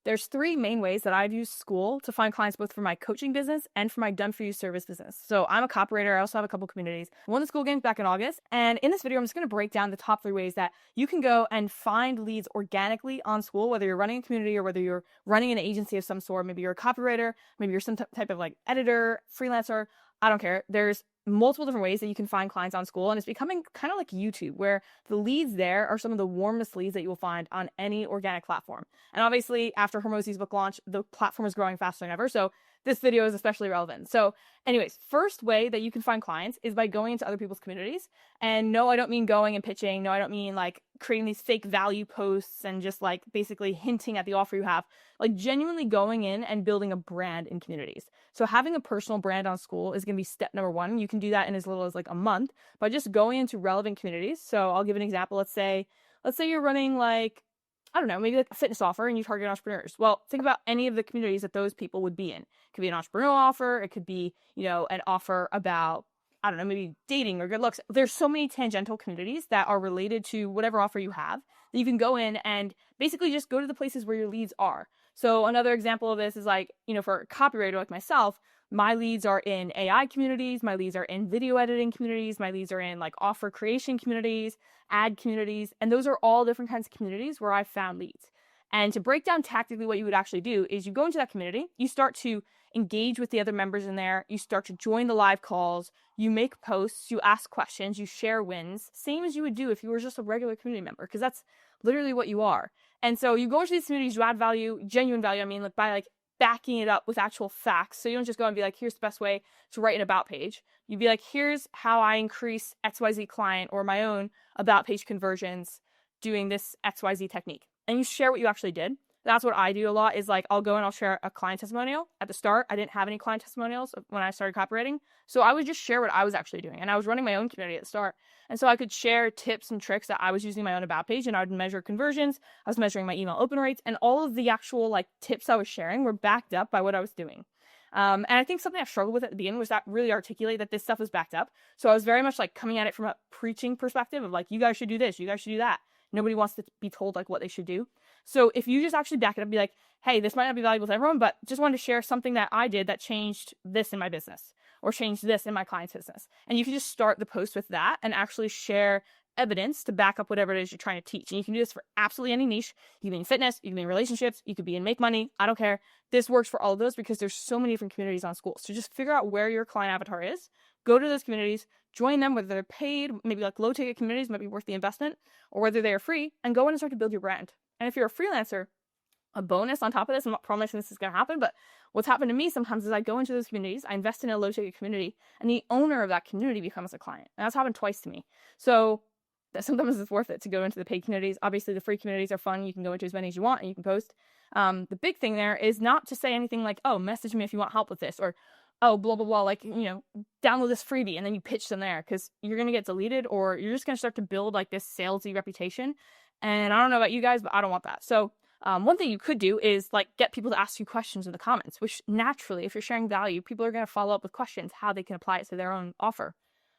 there's three main ways that I've used Skool to find clients, both for my coaching business and for my done-for-you service business. So I'm a copywriter. I also have a couple communities. I won the Skool Games back in August. And in this video, I'm just going to break down the top 3 ways that you can go and find leads organically on Skool, whether you're running a community or whether you're running an agency of some sort. Maybe you're a copywriter, maybe you're some type of like editor, freelancer. I don't care. There's multiple different ways that you can find clients on Skool, and it's becoming kind of like YouTube, where the leads there are some of the warmest leads that you will find on any organic platform. And obviously, after Hormozzi's book launch, the platform is growing faster than ever, so this video is especially relevant. So anyways, first way that you can find clients is by going into other people's communities. And no, I don't mean going and pitching. No, I don't mean like creating these fake value posts and just like basically hinting at the offer you have. Like genuinely going in and building a brand in communities. So having a personal brand on Skool is going to be step number 1. You can do that in as little as like a month by just going into relevant communities. So I'll give an example. Let's say you're running like, I don't know, maybe like a fitness offer and you target entrepreneurs. Well, think about any of the communities that those people would be in. It could be an entrepreneurial offer. It could be, an offer about, I don't know, maybe dating or good looks. There's so many tangential communities that are related to whatever offer you have that you can go in and basically just go to the places where your leads are. So another example of this is like, for a copywriter like myself, my leads are in AI communities, my leads are in video editing communities, my leads are in like offer creation communities, ad communities, and those are all different kinds of communities where I've found leads. And to break down tactically what you would actually do is you go into that community, you start to engage with the other members in there, you start to join the live calls, you make posts, you ask questions, you share wins, same as you would do if you were just a regular community member, because that's literally what you are. And so you go into these communities, you add value, genuine value, by backing it up with actual facts. So you don't just go and be like, here's the best way to write an about page. You'd be like, here's how I increase XYZ client or my own about page conversions doing this XYZ technique. And you share what you actually did. That's what I do a lot, is like I'll go and I'll share a client testimonial. At the start, I didn't have any client testimonials when I started copywriting. So I would just share what I was actually doing. And I was running my own community at the start. And so I could share tips and tricks that I was using my own about page, and I would measure conversions. I was measuring my email open rates, and all of the actual like tips I was sharing were backed up by what I was doing. And I think something I struggled with at the beginning was that really articulate that this stuff was backed up. So I was very much like coming at it from a preaching perspective of like, you guys should do this, you guys should do that. Nobody wants to be told like what they should do. So if you just actually back it up, be like, hey, this might not be valuable to everyone, but just wanted to share something that I did that changed this in my business or changed this in my client's business. And you can just start the post with that and actually share evidence to back up whatever it is you're trying to teach. And you can do this for absolutely any niche. You can be in fitness, you can be in relationships, you could be in make money. I don't care. This works for all of those because there's so many different communities on Skool. So just figure out where your client avatar is, go to those communities, join them, whether they're paid, maybe like low ticket communities might be worth the investment, or whether they are free, and go in and start to build your brand. And if you're a freelancer, a bonus on top of this, I'm not promising this is going to happen, but what's happened to me sometimes is I go into those communities, I invest in a low ticket community, and the owner of that community becomes a client. And that's happened twice to me. So sometimes it's worth it to go into the paid communities. Obviously, the free communities are fun. You can go into as many as you want and you can post. The big thing there is not to say anything like, oh, message me if you want help with this, or oh, blah, blah, blah, like, download this freebie, and then you pitch them there, because you're going to get deleted, or you're just going to start to build like this salesy reputation. And I don't know about you guys, but I don't want that. So one thing you could do is like get people to ask you questions in the comments, which naturally, if you're sharing value, people are going to follow up with questions, how they can apply it to their own offer,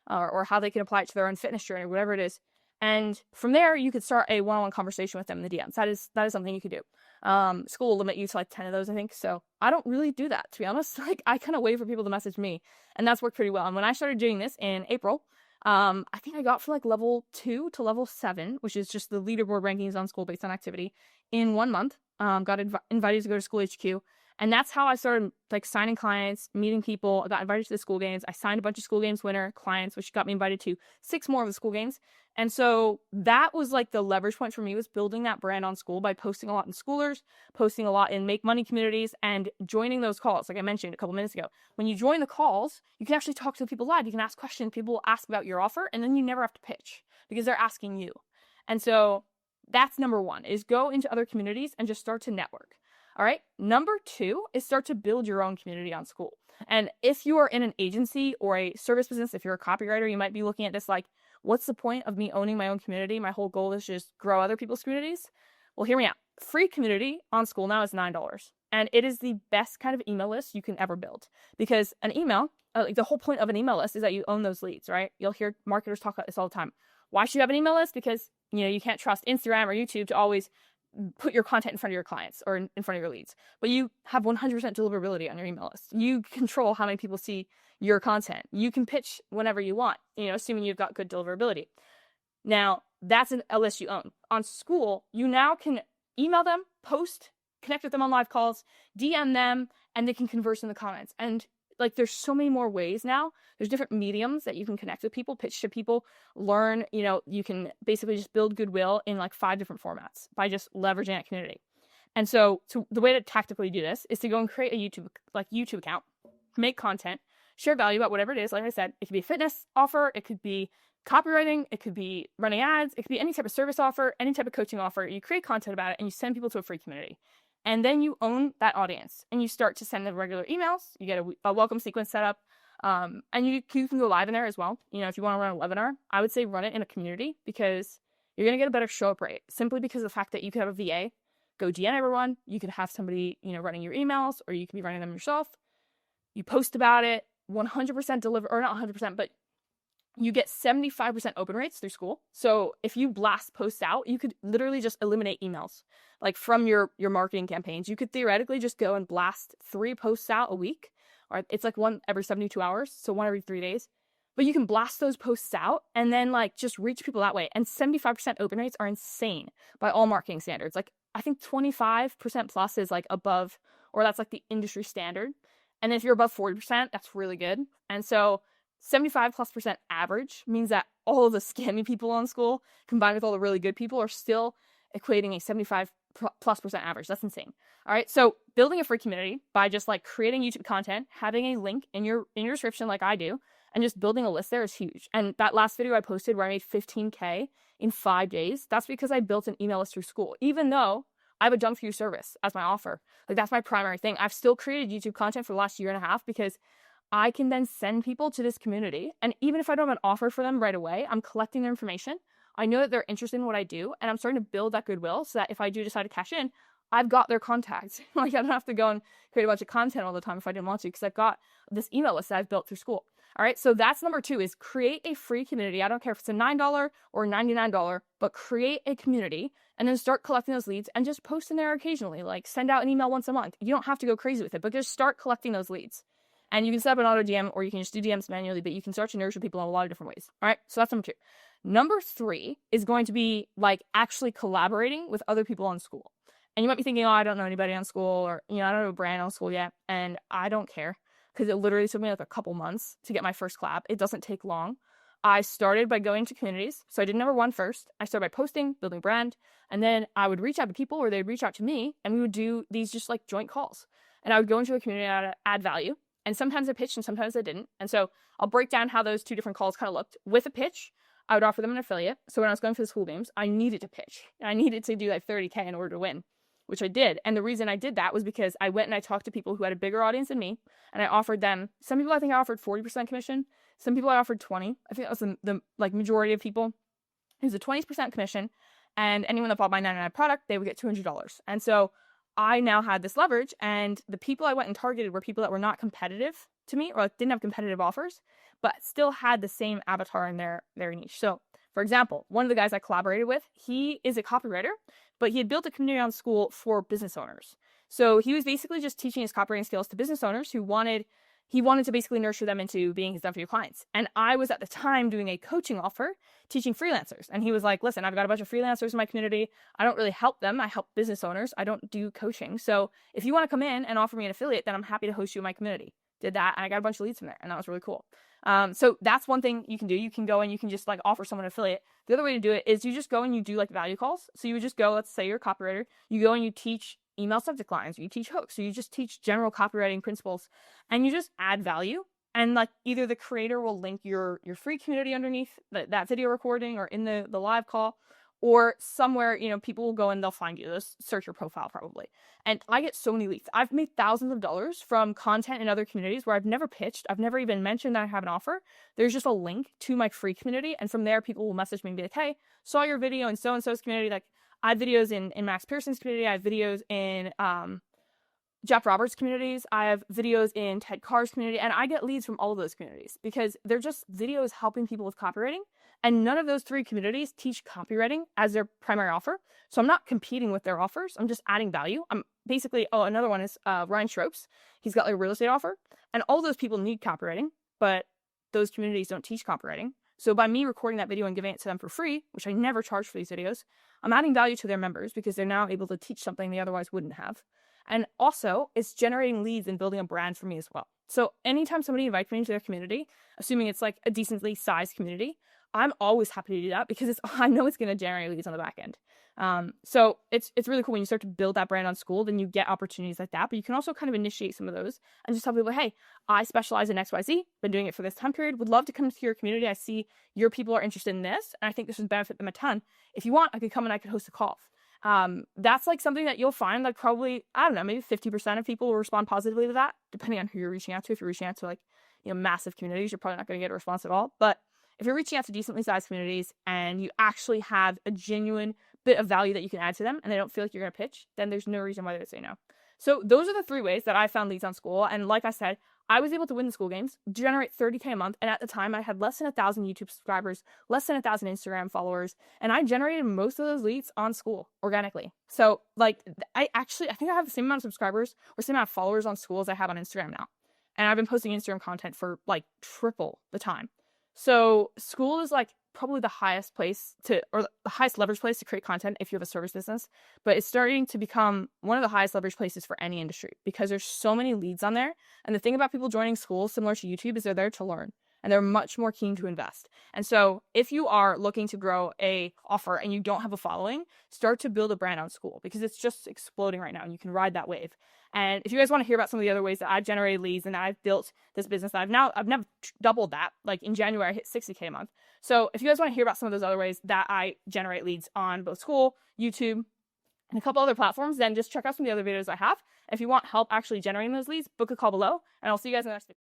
or how they can apply it to their own fitness journey, whatever it is. And from there, you could start a one-on-one conversation with them in the DMs. That is something you could do. Skool will limit you to like 10 of those, I think. So I don't really do that, to be honest. Like I kind of wait for people to message me, and that's worked pretty well. And when I started doing this in April, I think I got from like level 2 to level 7, which is just the leaderboard rankings on Skool based on activity, in 1 month. Got invited to go to Skool HQ. And that's how I started like signing clients, meeting people. I got invited to the Skool Games. I signed a bunch of Skool Games winner clients, which got me invited to 6 more of the Skool Games. And so that was like the leverage point for me, was building that brand on Skool by posting a lot in schoolers, posting a lot in make money communities, and joining those calls. Like I mentioned a couple minutes ago, when you join the calls, you can actually talk to the people live. You can ask questions. People will ask about your offer, and then you never have to pitch because they're asking you. And so that's number 1, is go into other communities and just start to network. All right. Number 2 is start to build your own community on Skool. And if you are in an agency or a service business, if you're a copywriter, you might be looking at this like, what's the point of me owning my own community? My whole goal is just grow other people's communities. Well, hear me out. Free community on Skool now is $9. And it is the best kind of email list you can ever build, because an email, like the whole point of an email list is that you own those leads, right? You'll hear marketers talk about this all the time. Why should you have an email list? Because, you can't trust Instagram or YouTube to always put your content in front of your clients or in front of your leads, but you have 100% deliverability on your email list. You control how many people see your content. You can pitch whenever you want, assuming you've got good deliverability. Now, that's a list you own. On Skool, you now can email them, post, connect with them on live calls, DM them, and they can converse in the comments. And there's so many more ways now. There's different mediums that you can connect with people, pitch to people, learn. You can basically just build goodwill in 5 different formats by just leveraging that community. And so the way to tactically do this is to go and create a YouTube account, make content, share value about whatever it is. Like I said, it could be a fitness offer, it could be copywriting, it could be running ads, it could be any type of service offer, any type of coaching offer. You create content about it and you send people to a free community. And then you own that audience and you start to send them regular emails. You get a welcome sequence set up. And you can go live in there as well. If you want to run a webinar, I would say run it in a community because you're going to get a better show up rate simply because of the fact that you could have a VA go GN everyone. You could have somebody, running your emails, or you could be running them yourself. You post about it, 100% deliver, or not 100%, but you get 75% open rates through Skool. So if you blast posts out, you could literally just eliminate emails from your marketing campaigns. You could theoretically just go and blast 3 posts out a week, or it's one every 72 hours. So 1 every 3 days, but you can blast those posts out and then just reach people that way. And 75% open rates are insane by all marketing standards. I think 25% plus is above, or that's the industry standard. And if you're above 40%, that's really good. And so 75+% average means that all of the scammy people on Skool combined with all the really good people are still equating a 75+% average. That's insane. All right. So building a free community by just creating YouTube content, having a link in your description like I do, and just building a list there is huge. And that last video I posted where I made $15K in 5 days, that's because I built an email list through Skool, even though I have a done for you service as my offer. That's my primary thing. I've still created YouTube content for the last 1.5 years because I can then send people to this community. And even if I don't have an offer for them right away, I'm collecting their information. I know that they're interested in what I do, and I'm starting to build that goodwill so that if I do decide to cash in, I've got their contacts. I don't have to go and create a bunch of content all the time if I didn't want to, because I've got this email list that I've built through Skool. All right, so that's number 2, is create a free community. I don't care if it's a $9 or $99, but create a community and then start collecting those leads and just post in there occasionally. Send out an email once a month. You don't have to go crazy with it, but just start collecting those leads. And you can set up an auto DM, or you can just do DMs manually, but you can start to nurture people in a lot of different ways. All right, so that's number 2. Number 3 is going to be actually collaborating with other people on Skool. And you might be thinking, oh, I don't know anybody on Skool, or, I don't have a brand on Skool yet. And I don't care, because it literally took me a couple months to get my first collab. It doesn't take long. I started by going to communities. So I did number 1 first. I started by posting, building brand, and then I would reach out to people, or they'd reach out to me, and we would do these just joint calls. And I would go into a community and add value. And sometimes I pitched and sometimes I didn't. And so I'll break down how those 2 different calls kind of looked. With a pitch, I would offer them an affiliate. So when I was going for the Skool games, I needed to pitch. I needed to do 30K in order to win, which I did. And the reason I did that was because I went and I talked to people who had a bigger audience than me. And I offered them, some people I think I offered 40% commission. Some people I offered 20. I think that was the majority of people. It was a 20% commission. And anyone that bought my 99 product, they would get $200. And so I now had this leverage, and the people I went and targeted were people that were not competitive to me, or didn't have competitive offers, but still had the same avatar in their niche. So for example, one of the guys I collaborated with, he is a copywriter, but he had built a community on Skool for business owners. So he was basically just teaching his copywriting skills to business owners who he wanted to basically nurture them into being his done for you clients. And I was at the time doing a coaching offer, teaching freelancers. And he was like, listen, I've got a bunch of freelancers in my community. I don't really help them. I help business owners. I don't do coaching. So if you want to come in and offer me an affiliate, then I'm happy to host you in my community. Did that. And I got a bunch of leads from there. And that was really cool. So that's one thing you can do. You can go and you can just offer someone an affiliate. The other way to do it is you just go and you do value calls. So you would just go, let's say you're a copywriter. You go and you teach email subject lines, or you teach hooks, or you just teach general copywriting principles, and you just add value. And either the creator will link your free community underneath that video recording or in the live call, or somewhere, people will go and they'll find you. They'll search your profile probably. And I get so many leads. I've made thousands of dollars from content in other communities where I've never pitched. I've never even mentioned that I have an offer. There's just a link to my free community. And from there, people will message me and be like, hey, saw your video in so-and-so's community. I have videos in Max Pearson's community. I have videos in Jeff Roberts communities. I have videos in Ted Carr's community, and I get leads from all of those communities because they're just videos helping people with copywriting. And none of those 3 communities teach copywriting as their primary offer. So I'm not competing with their offers. I'm just adding value. I'm basically, another one is Ryan Schropes. He's got like a real estate offer, and all those people need copywriting, but those communities don't teach copywriting. So by me recording that video and giving it to them for free, which I never charge for these videos, I'm adding value to their members because they're now able to teach something they otherwise wouldn't have. And also, it's generating leads and building a brand for me as well. So anytime somebody invites me into their community, assuming it's like a decently sized community, I'm always happy to do that because I know it's going to generate leads on the back end. So it's really cool when you start to build that brand on Skool, then you get opportunities like that. But you can also kind of initiate some of those and just tell people, hey, I specialize in XYZ, been doing it for this time period, would love to come to your community. I see your people are interested in this, and I think this would benefit them a ton. If you want, I could come and I could host a call. That's like something that you'll find that probably, I don't know, maybe 50% of people will respond positively to that, depending on who you're reaching out to. If you're reaching out to like, massive communities, you're probably not going to get a response at all. But if you're reaching out to decently sized communities and you actually have a genuine bit of value that you can add to them and they don't feel like you're going to pitch, then there's no reason why they would say no. So those are the 3 ways that I found leads on Skool. And like I said, I was able to win the Skool games, generate $30K a month. And at the time I had less than 1,000 YouTube subscribers, less than 1,000 Instagram followers. And I generated most of those leads on Skool organically. So like I think I have the same amount of subscribers or same amount of followers on Skool as I have on Instagram now. And I've been posting Instagram content for like triple the time. So Skool is like probably the highest place or the highest leverage place to create content if you have a service business, but it's starting to become one of the highest leverage places for any industry because there's so many leads on there. And the thing about people joining Skool, similar to YouTube, is they're there to learn and they're much more keen to invest. And so if you are looking to grow a offer and you don't have a following, start to build a brand on Skool because it's just exploding right now and you can ride that wave. And if you guys want to hear about some of the other ways that I've generated leads and I've built this business, I've now doubled that. Like in January, I hit 60K a month. So if you guys want to hear about some of those other ways that I generate leads on both Skool, YouTube, and a couple other platforms, then just check out some of the other videos I have. If you want help actually generating those leads, book a call below, and I'll see you guys in the next video.